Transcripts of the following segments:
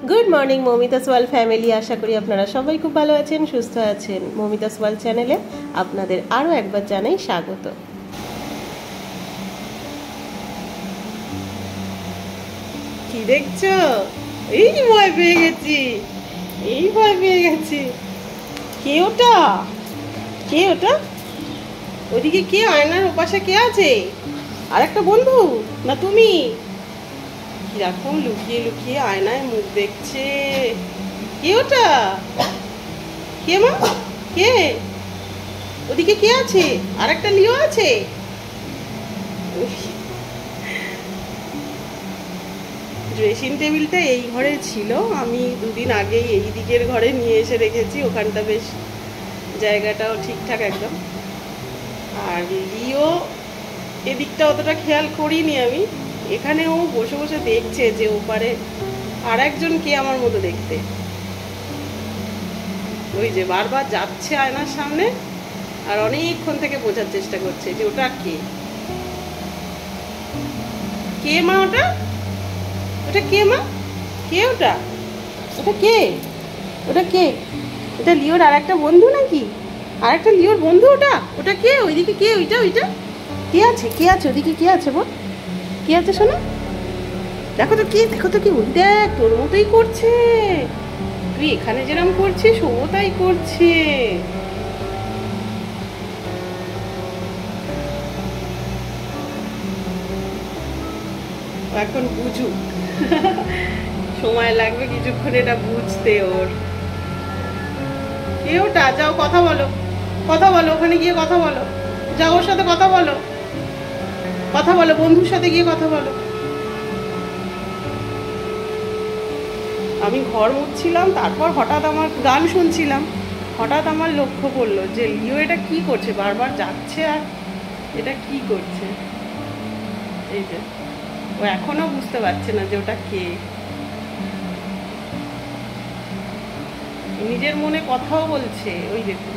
Good morning ममितास world family आशा करी आपनारा सबाई खूब भालो आछेन सुस्थ आछेन। ममितास वार्ल्ड चैनेले आपनादेर आरो एकबार जानाई स्वागत। कि देखछो? এই ভয় পেয়ে গেছি, এই ভয় পেয়ে গেছি। কে ওটা? কে ওটা? ওদিকে কে? আয়নার ওপাশে কে আছে? আরেকটা বন্ধু না তুমি? কিরকম লুকিয়ে লুকিয়ে আয়নায় মুখ দেখছে। কে ওটা? কে মা? কে? ওদিকে কে আছে? আরেকটা লিও আছে। ড্রেসিং টেবিলটা এই ঘরে ছিল, আমি দুদিন আগেই এই দিকের ঘরে নিয়ে এসে রেখেছি। ওখানটা বেশ জায়গাটাও ঠিকঠাক একদম। আর লিও এদিকটা অতটা খেয়াল করিনি আমি। এখানে ও বসে বসে দেখছে যে ওপারে আর একজন কে আমার মতো দেখতে। ওই যে বারবার যাচ্ছে আয়নার সামনে আর অনেকক্ষণ থেকে বোঝার চেষ্টা করছে যে ওটা কে। কে মা ওটা? ওটা কে মা? কে ওটা? ওটা কে? ওটা কে? ওটা লিওর আর একটা বন্ধু নাকি? আর একটা লিওর বন্ধু ওটা? ওটা কে? ওইদিকে কে? ওইটা ওইটা কে আছে? কে আছে ওদিকে? কে আছে বল? কে আছে শোনা? দেখো তো কে, দেখো তো কে। ওই দেখ তোর মতোই করছে। তুই এখানে যেরকম করছিস ও তাই করছে। এখন বুঝুক, সময় লাগবে কিছুক্ষণ এটা বুঝতে ওর। কে ওটা? যাও কথা বলো, কথা বলো, ওখানে গিয়ে কথা বলো। যাও ওর সাথে কথা বলো, কথা বলো, বন্ধুর সাথে গিয়ে কথা বলো। আমি ঘর মুছছিলাম, তারপর হঠাৎ আমার গান শুনছিলাম, হঠাৎ আমার লক্ষ্য পড়লো যে লিও এটা কি করছে, বারবার যাচ্ছে আর এটা কি করছে। এই যে ও এখনো বুঝতে পারছে না যে ওটা কে। নিজের মনে কথাও বলছে, ওই দেখুন।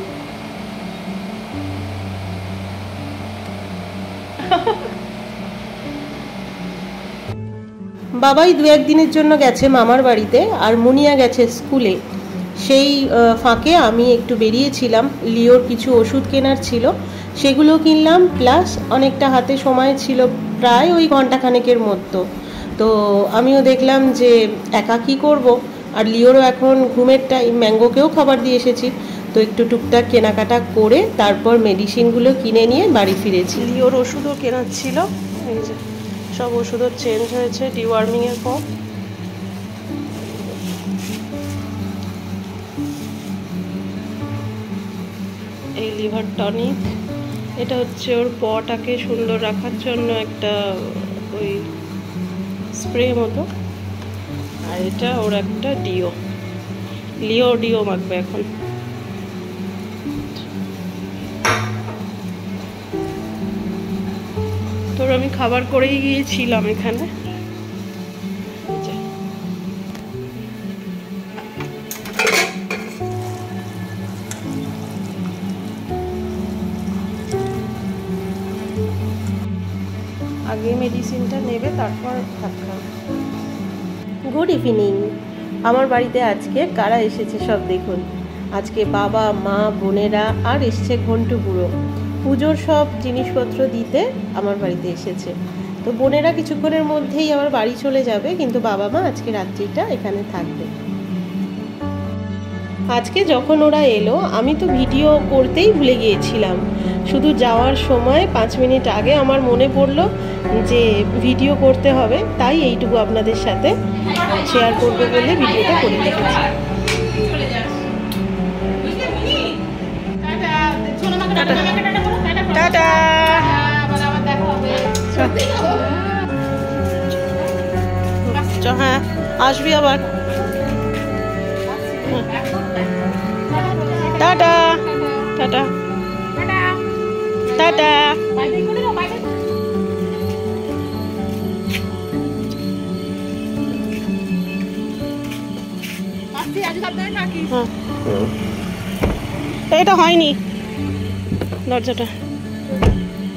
বাবাই দু একদিনের জন্য গেছে মামার বাড়িতে, আর মুনিয়া গেছে স্কুলে। সেই ফাঁকে আমি একটু বেরিয়েছিলাম, লিওর কিছু ওষুধ কেনার ছিল, সেগুলো কিনলাম। প্লাস অনেকটা হাতে সময় ছিল, প্রায় ওই ঘন্টাখানেকের মতো। তো আমিও দেখলাম যে একা কী করব, আর লিওরও এখন ঘুমের টাইম, ম্যাঙ্গোকেও খাবার দিয়ে এসেছি। তো একটু টুকটাক কেনাকাটা করে তারপর মেডিসিনগুলো কিনে নিয়ে বাড়ি ফিরেছি। লিওর ওষুধও কেনার ছিল, এই যে সব ওষুধও চেঞ্জ হয়েছে ডিওয়ার্মিংয়ের পর। এই লিভার টনিক, এটা হচ্ছে ওর পটাকে সুন্দর রাখার জন্য একটা ওই স্প্রে মতো। আর এটা ওর একটা ডিও, লিও ডিও মাখবে এখন। তোর আমি খাবার করেই গিয়েছিলাম এখানে। আগে মেডিসিনটা নেবে, তারপর ভাত খাবে। Good evening. আমার বাড়িতে আজকে কারা এসেছে সব দেখুন। আজকে বাবা, মা, বোনেরা, আর এসছে ঘন্টু বুড়ো। পুজোর সব জিনিসপত্র দিতে আমার বাড়িতে এসেছে। তো বোনেরা কিছুক্ষণের মধ্যেই আমার বাড়ি চলে যাবে, কিন্তু বাবা মা আজকে রাত্রিটা এখানে থাকবে। আজকে যখন ওরা এলো আমি তো ভিডিও করতেই ভুলে গিয়েছিলাম। শুধু যাওয়ার সময় 5 মিনিট আগে আমার মনে পড়লো যে ভিডিও করতে হবে, তাই এইটুকু আপনাদের সাথে শেয়ার করবে বলে ভিডিওটা করে রেখেছি। টাটা। হ্যাঁ আসবি আবার। Tata tata tata. এটা হয়নি, দরজাটা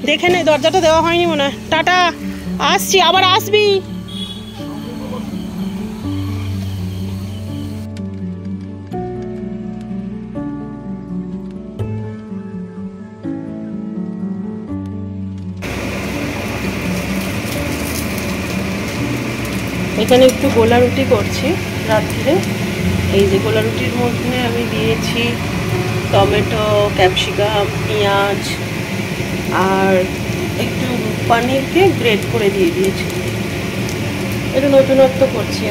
দেখে নে, দরজাটা দেওয়া হয়নি মনে হয়। টাটা, আসছি, আবার আসবি। এখানে একটু গোলা রুটি করছি রাত্রে। এই যে গোলা রুটির মধ্যে আমি দিয়েছি টমেটো, ক্যাপসিকাম, পেঁয়াজ আর একটু পনিরকে গ্রেট করে দিয়ে দিয়েছি। একটু নতুনত্ব করছি,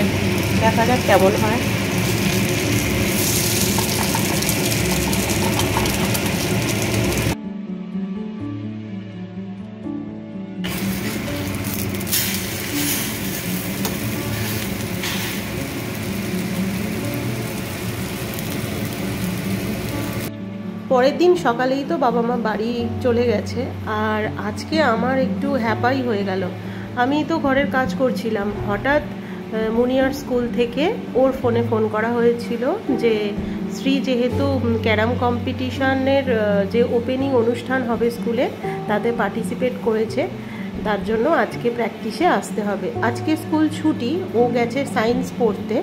দেখা যাক কেমন হয়। পরের দিন সকালেই তো বাবা মা বাড়ি চলে গেছে, আর আজকে আমার একটু হ্যাপাই হয়ে গেল। আমি তো ঘরের কাজ করছিলাম, হঠাৎ মুনিয়ার স্কুল থেকে ওর ফোনে ফোন করা হয়েছিল যে শ্রী যেহেতু ক্যারাম কম্পিটিশনের যে ওপেনিং অনুষ্ঠান হবে স্কুলে তাতে পার্টিসিপেট করেছে, তার জন্য আজকে প্র্যাকটিসে আসতে হবে। আজকে স্কুল ছুটি, ও গেছে সায়েন্স পড়তে,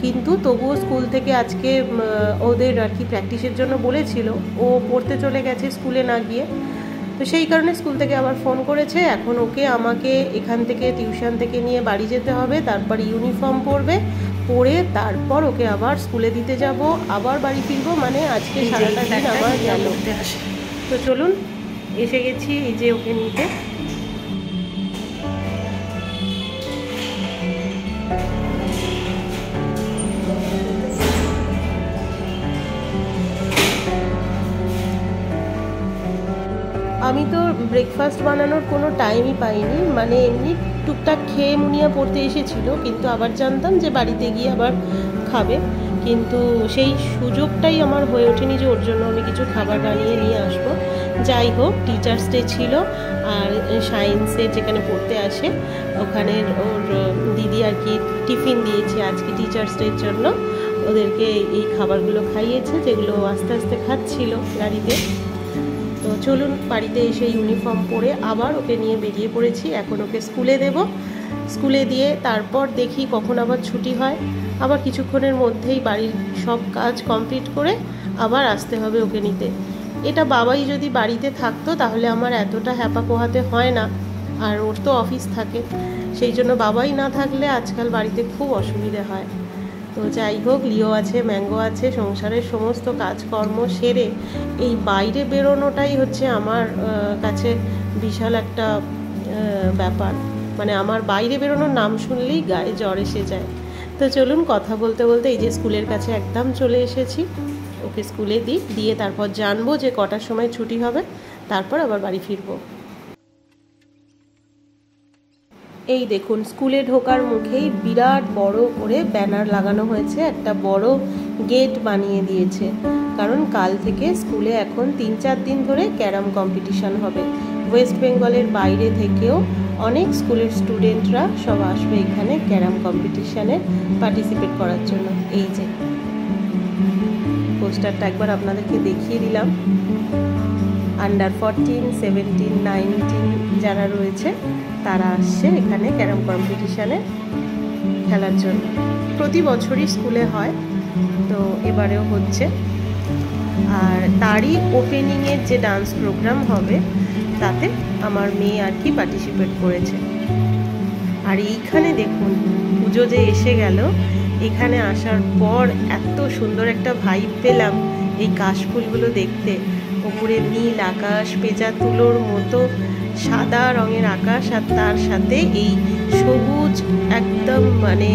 কিন্তু তবুও স্কুল থেকে আজকে ওদের আর কি প্র্যাকটিসের জন্য বলেছিল, ও পড়তে চলে গেছে স্কুলে না গিয়ে। তো সেই কারণে স্কুল থেকে আবার ফোন করেছে। এখন ওকে আমাকে এখান থেকে টিউশন থেকে নিয়ে বাড়ি যেতে হবে, তারপর ইউনিফর্ম পরবে, পরে তারপর ওকে আবার স্কুলে দিতে যাব, আবার বাড়ি ফিরবো। মানে আজকে সারাটা দিন আমার গেল। তো চলুন, এসে গেছি এই যে ওকে নিতে। আমি তো ব্রেকফাস্ট বানানোর কোনো টাইমই পাইনি, মানে এমনি টুকটাক খেয়ে মুনিয়া পড়তে এসেছিল, কিন্তু আবার জানতাম যে বাড়িতে গিয়ে আবার খাবে, কিন্তু সেই সুযোগটাই আমার হয়ে ওঠেনি যে ওর জন্য আমি কিছু খাবার বানিয়ে নিয়ে আসবো। যাই হোক, টিচার্স ডে ছিল, আর সায়েন্সের যেখানে পড়তে আসে ওখানের ওর দিদি আর কি টিফিন দিয়েছে আজকে টিচার্স ডের জন্য। ওদেরকে এই খাবারগুলো খাইয়েছে, যেগুলো আস্তে আস্তে খাচ্ছিল গাড়িতে। তো চলুন, বাড়িতে এসে ইউনিফর্ম পরে আবার ওকে নিয়ে বেরিয়ে পড়েছি। এখন ওকে স্কুলে দেব, স্কুলে দিয়ে তারপর দেখি কখন আবার ছুটি হয়। আবার কিছুক্ষণের মধ্যেই বাড়ির সব কাজ কমপ্লিট করে আবার আসতে হবে ওকে নিতে। এটা বাবাই যদি বাড়িতে থাকতো তাহলে আমার এতটা হ্যাপা পোহাতে হয় না, আর ওর তো অফিস থাকে, সেই জন্য বাবাই না থাকলে আজকাল বাড়িতে খুব অসুবিধে হয়। তো যাই হোক, লিও আছে, ম্যাঙ্গো আছে, সংসারের সমস্ত কাজকর্ম সেরে এই বাইরে বেরোনোটাই হচ্ছে আমার কাছে বিশাল একটা ব্যাপার। মানে আমার বাইরে বেরোনোর নাম শুনলেই গায়ে জ্বর এসে যায়। তো চলুন, কথা বলতে বলতে এই যে স্কুলের কাছে একদম চলে এসেছি। ওকে স্কুলে দিয়ে তারপর জানবো যে কটার সময় ছুটি হবে, তারপর আবার বাড়ি ফিরবো। এই দেখুন, স্কুলে ঢোকার মুখেই বিরাট বড় করে ব্যানার লাগানো হয়েছে, একটা বড় গেট বানিয়ে দিয়েছে, কারণ কাল থেকে স্কুলে এখন 3-4 দিন ধরে ক্যারাম কম্পিটিশন হবে। ওয়েস্ট বেঙ্গলের বাইরে থেকেও অনেক স্কুলের স্টুডেন্টরা সব আসবে এখানে ক্যারাম কম্পিটিশানে পার্টিসিপেট করার জন্য। এই যে পোস্টারটা একবার আপনাদেরকে দেখিয়ে দিলাম। আন্ডার 14, 17, 19 যারা রয়েছে তারা আসছে এখানে ক্যারাম কম্পিটিশানে খেলার জন্য। প্রতি বছরই স্কুলে হয়, তো এবারেও হচ্ছে। আর তারই ওপেনিংয়ের যে ডান্স প্রোগ্রাম হবে তাতে আমার মেয়ে আর কি পার্টিসিপেট করেছে। আর এইখানে দেখুন, পুজো যে এসে গেল, এখানে আসার পর এত সুন্দর একটা ভাইব পেলাম এই কাশফুলগুলো দেখতে। ওপরে নীল আকাশ, পেঁচা তুলোর মতো সাদা রঙের আকাশ, আর তার সাথে এই সবুজ একদম মানে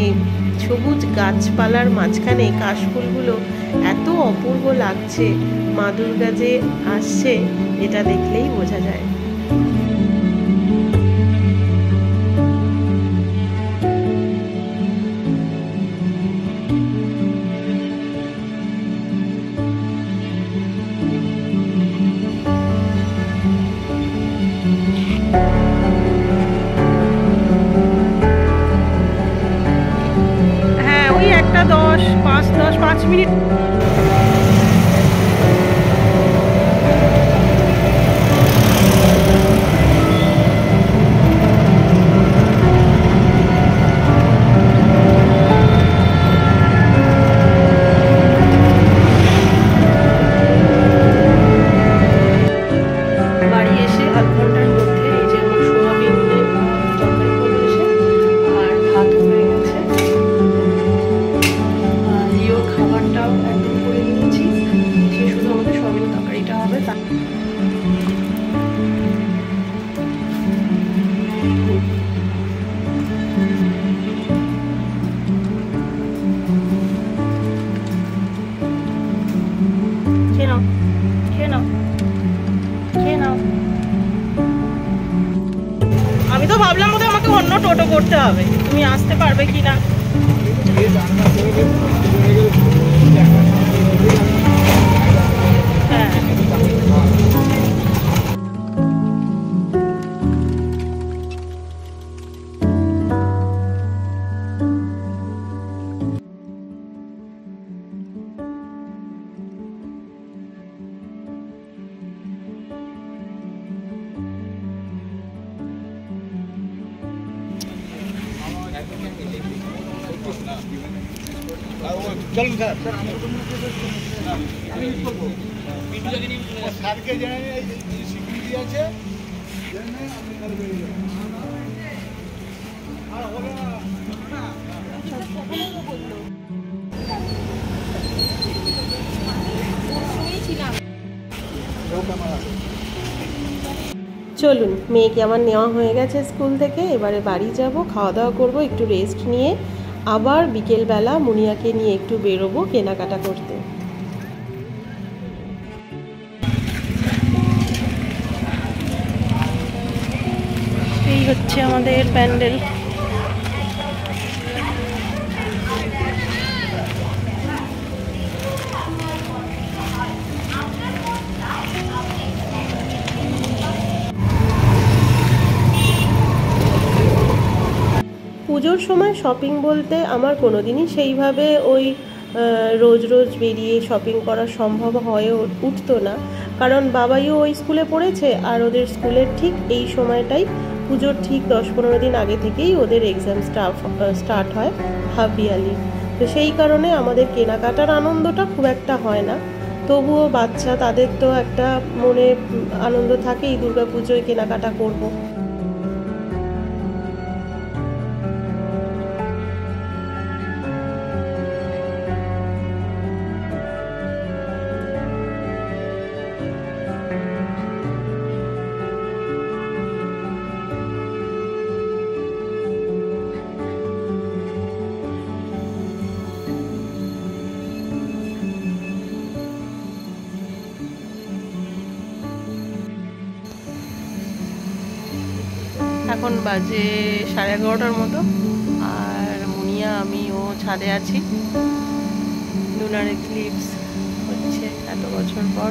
সবুজ গাছপালার মাঝখানে কাশফুলগুলো এত অপূর্ব লাগছে। মা দুর্গা যে আসছে এটা দেখলেই বোঝা যায়। হ্যাঁ, ওই 5 মিনিট। বাড়ি এসে আধ ঘন্টার মধ্যে এই যে আমার সোয়াবিন তরকারি করে এসে আর ভাত হয়ে গেছে। নিতে হবে, তুমি আসতে পারবে কি না। হ্যাঁ চলুন স্যার, স্যারকে জানাই স্বীকৃতি আছে। চলুন, মেয়েকে আমার নেওয়া হয়ে গেছে স্কুল থেকে, এবারে বাড়ি যাব, খাওয়া দাওয়া করবো, একটু রেস্ট নিয়ে আবার বিকেলবেলা মুনিয়াকে নিয়ে একটু বেরোবো কেনাকাটা করতে। এই হচ্ছে আমাদের প্যান্ডেল। পুজোর সময় শপিং বলতে আমার কোনোদিনই সেইভাবে ওই রোজ রোজ বেরিয়ে শপিং করা সম্ভব হয়ে উঠতো না, কারণ বাবাইও ওই স্কুলে পড়েছে, আর ওদের স্কুলের ঠিক এই সময়টাই পুজোর ঠিক 10-15 দিন আগে থেকেই ওদের এক্সাম স্টার্ট হয় হাফ ইয়ারলি। তো সেই কারণে আমাদের কেনাকাটার আনন্দটা খুব একটা হয় না, তবুও বাচ্চা, তাদের তো একটা মনে আনন্দ থাকেই দুর্গা পুজোয় কেনাকাটা করব। এখন বাজে 11:30 মতো, আর মুনিয়া আমি ও ছাদে আছি। লুনার এক্লিপস হচ্ছে এত বছর পর।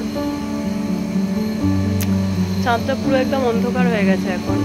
চাঁদটা পুরো একদম অন্ধকার হয়ে গেছে এখন।